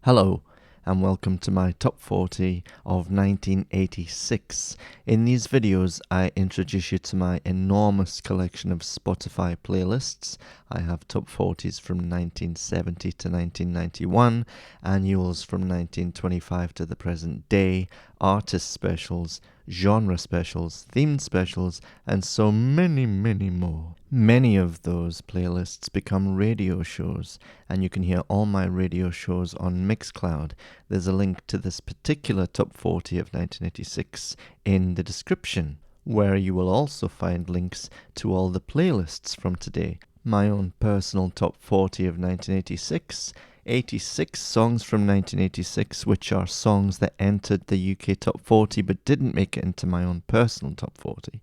Hello, and welcome to my top 40 of 1986. In these videos, I introduce you to my enormous collection of Spotify playlists. I have top 40s from 1970 to 1991, annuals from 1925 to the present day, artist specials, genre specials, themed specials, and so many, many more. Many of those playlists become radio shows, and you can hear all my radio shows on Mixcloud. There's a link to this particular top 40 of 1986 in the description, where you will also find links to all the playlists from today. My own personal top 40 of 1986, 86 songs from 1986, which are songs that entered the UK top 40 but didn't make it into my own personal top 40,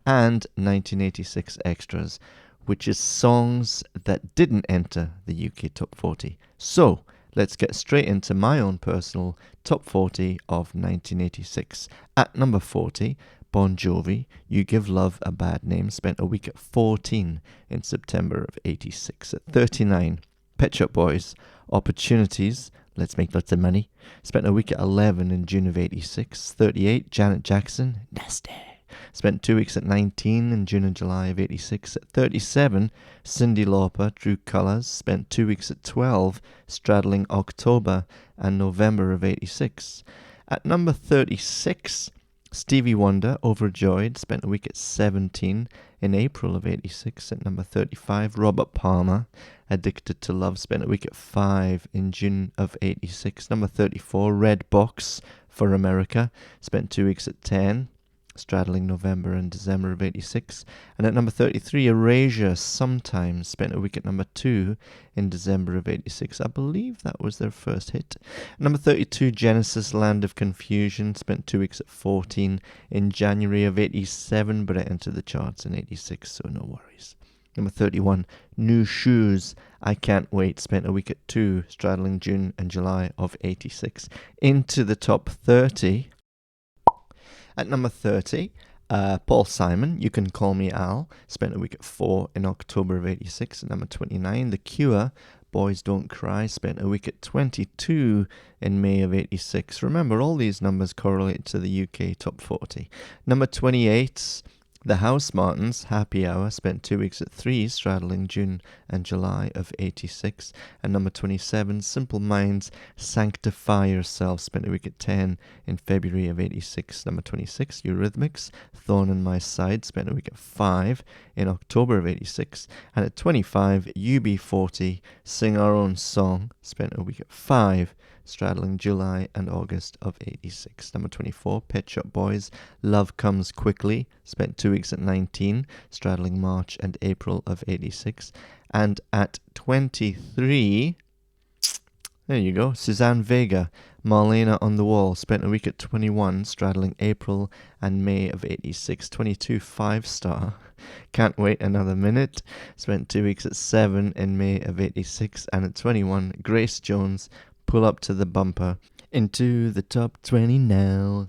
and 1986 extras, which is songs that didn't enter the UK top 40. So, let's get straight into my own personal top 40 of 1986. At number 40, Bon Jovi, You Give Love a Bad Name, spent a week at 14 in September of 86. At 39, Pet Shop Boys, Opportunities, Let's Make Lots of Money, spent a week at 11 in June of 86. 38, Janet Jackson, Nasty, spent 2 weeks at 19 in June and July of 86. At 37, Cyndi Lauper, True Colours, spent 2 weeks at 12, straddling October and November of 86. At number 36, Stevie Wonder, Overjoyed, spent a week at 17 in April of 86. At number 35, Robert Palmer, Addicted to Love, spent a week at 5 in June of 86. Number 34, Red Box, For America, spent 2 weeks at 10, straddling November and December of 86. And at number 33, Erasure, Sometimes, spent a week at number 2 in December of 86. I believe that was their first hit. Number 32, Genesis, Land of Confusion, spent 2 weeks at 14 in January of 87, but it entered the charts in 86, so no worries. Number 31, New Shoes, I Can't Wait, spent a week at 2, straddling June and July of 86. Into the top 30. At number 30, Paul Simon, You Can Call Me Al, spent a week at 4 in October of 86. At number 29, The Cure, Boys Don't Cry, spent a week at 22 in May of 86. Remember, all these numbers correlate to the UK top 40. Number 28, The House Martins, Happy Hour, spent 2 weeks at 3, straddling June and July of 86. And number 27, Simple Minds, Sanctify Yourself, spent a week at 10 in February of 86. Number 26, Eurythmics, Thorn in My Side, spent a week at 5 in October of 86. And at 25, UB40, Sing Our Own Song, spent a week at 5, straddling July and August of 86. Number 24, Pet Shop Boys, Love Comes Quickly, spent 2 weeks at 19, straddling March and April of 86. And at 23, there you go, Suzanne Vega, Marlena on the Wall, spent a week at 21, straddling April and May of 86. 22, 5-star, Can't Wait Another Minute, spent 2 weeks at 7 in May of 86. And at 21, Grace Jones, Pull Up to the Bumper, into the top 20 now.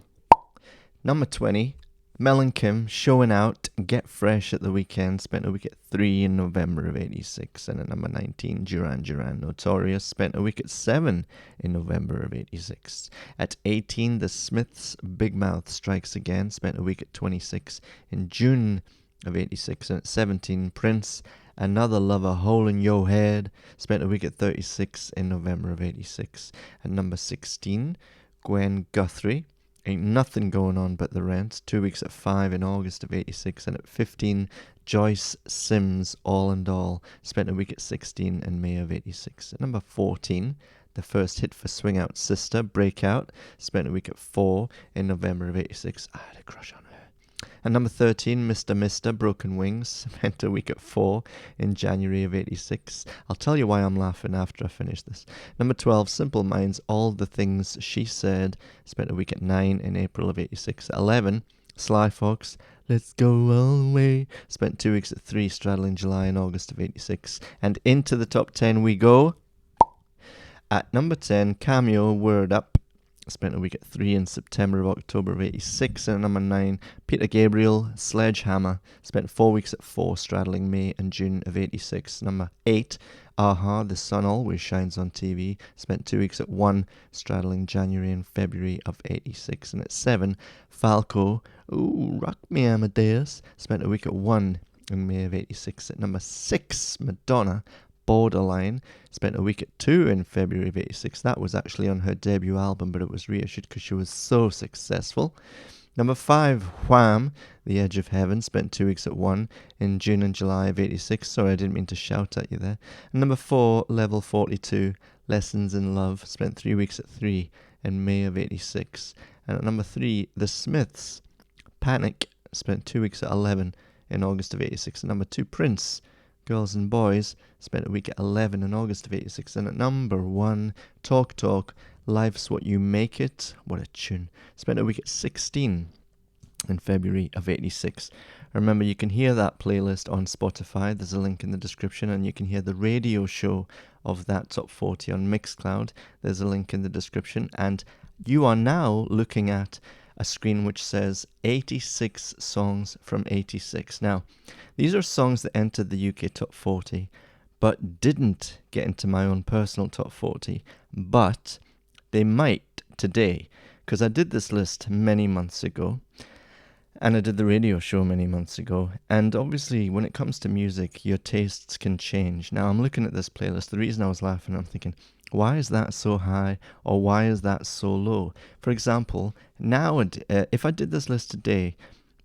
Number 20, Mel and Kim, Showing Out, Get Fresh at the Weekend, spent a week at 3 in November of 86. And at number 19, Duran Duran, Notorious, spent a week at 7 in November of 86. At 18, The Smiths, Big Mouth Strikes Again, spent a week at 26 in June of 86. And at 17, Prince, Another Lover, Hole in Your Head, spent a week at 36 in November of 86. At number 16, Gwen Guthrie, Ain't Nothing Going On But the Rent, 2 weeks at 5 in August of 86. And at 15, Joyce Sims, All and All, spent a week at 16 in May of 86. At number 14, the first hit for Swing Out Sister, Breakout, spent a week at 4 in November of 86. I had a crush on her. And number 13, Mr. Mister, Broken Wings, spent a week at 4 in January of 86. I'll tell you why I'm laughing after I finish this. Number 12, Simple Minds, All the Things She Said, spent a week at 9 in April of 86. 11, Sly Fox, Let's Go All the Way, spent 2 weeks at 3, straddling July and August of 86. And into the top 10 we go. At number 10, Cameo, Word Up, spent a week at 3 in September of October of 86. And at number 9, Peter Gabriel, Sledgehammer, spent 4 weeks at 4, straddling May and June of 86. Number 8, Aha, The Sun Always Shines on TV, spent 2 weeks at 1, straddling January and February of 86. And at 7, Falco, ooh, Rock Me Amadeus, spent a week at 1 in May of 86. At number 6, Madonna, Borderline, spent a week at 2 in February of 86. That was actually on her debut album, but it was reissued because she was so successful. Number 5, Wham! The Edge of Heaven, spent 2 weeks at 1 in June and July of 86. Sorry, I didn't mean to shout at you there. And number 4, Level 42, Lessons in Love, spent 3 weeks at 3 in May of 86. And at number 3, The Smiths, Panic, spent 2 weeks at 11 in August of 86. And number 2, Prince, Girls and Boys, spent a week at 11 in August of 86. And at number 1, Talk Talk, Life's What You Make It. What a tune. Spent a week at 16 in February of 86. Remember, you can hear that playlist on Spotify. There's a link in the description, and you can hear the radio show of that top 40 on Mixcloud. There's a link in the description, and you are now looking at a screen which says 86 songs from 86. Now, these are songs that entered the UK top 40, but didn't get into my own personal top 40, but they might today, because I did this list many months ago, and I did the radio show many months ago, and obviously when it comes to music, your tastes can change. Now I'm looking at this playlist, the reason I was laughing, I'm thinking, why is that so high, or why is that so low? For example, now if I did this list today,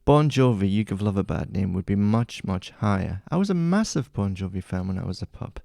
Bon Jovi, You Give Love a Bad Name, would be much, much higher. I was a massive Bon Jovi fan when I was a pup.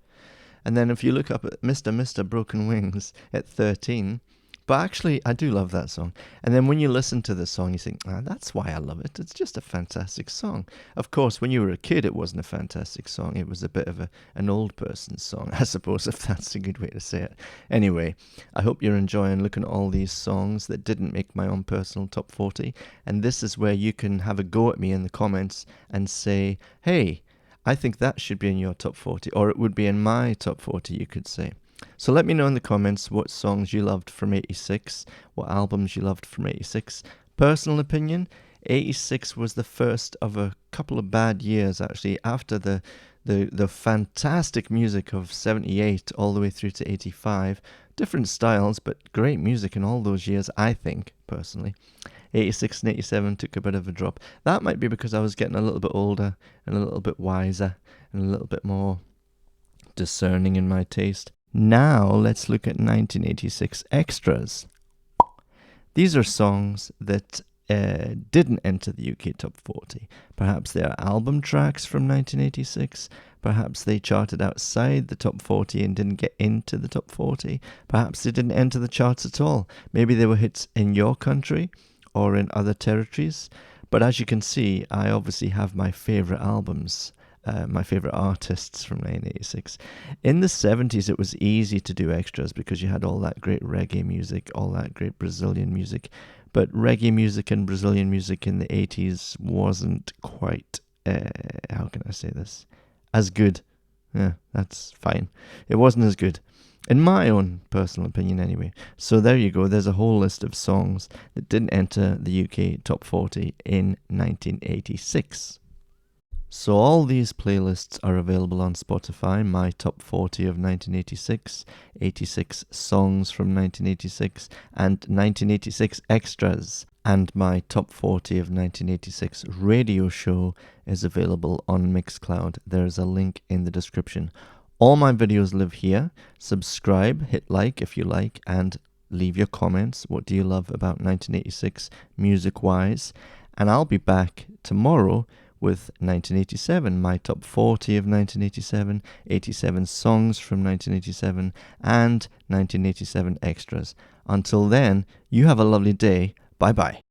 And then if you look up at Mr. Broken Wings at 13, but actually I do love that song. And then when you listen to the song, you think, that's why I love it. It's just a fantastic song. Of course, when you were a kid, it wasn't a fantastic song. It was a bit of an old person's song, I suppose, if that's a good way to say it. Anyway, I hope you're enjoying looking at all these songs that didn't make my own personal top 40. And this is where you can have a go at me in the comments and say, hey, I think that should be in your top 40, or it would be in my top 40, you could say. So let me know in the comments what songs you loved from 86, what albums you loved from 86. Personal opinion, 86 was the first of a couple of bad years, actually, after the fantastic music of 78 all the way through to 85. Different styles, but great music in all those years, I think, personally. 86 and 87 took a bit of a drop. That might be because I was getting a little bit older and a little bit wiser and a little bit more discerning in my taste. Now let's look at 1986 extras. These are songs that didn't enter the UK top 40. Perhaps they are album tracks from 1986. Perhaps they charted outside the top 40 and didn't get into the top 40. Perhaps they didn't enter the charts at all. Maybe they were hits in your country or in other territories. But as you can see, I obviously have my favourite albums, my favourite artists from 1986. In the 70s, it was easy to do extras because you had all that great reggae music, all that great Brazilian music. But reggae music and Brazilian music in the 80s wasn't quite, how can I say this, as good. Yeah, that's fine. It wasn't as good. In my own personal opinion, anyway. So there you go. There's a whole list of songs that didn't enter the UK top 40 in 1986. So all these playlists are available on Spotify. My top 40 of 1986, 86 songs from 1986, and 1986 extras. And my top 40 of 1986 radio show is available on Mixcloud. There's a link in the description. All my videos live here. Subscribe, hit like if you like, and leave your comments. What do you love about 1986 music-wise? And I'll be back tomorrow with 1987, my top 40 of 1987, 87 songs from 1987, and 1987 extras. Until then, you have a lovely day. Bye-bye.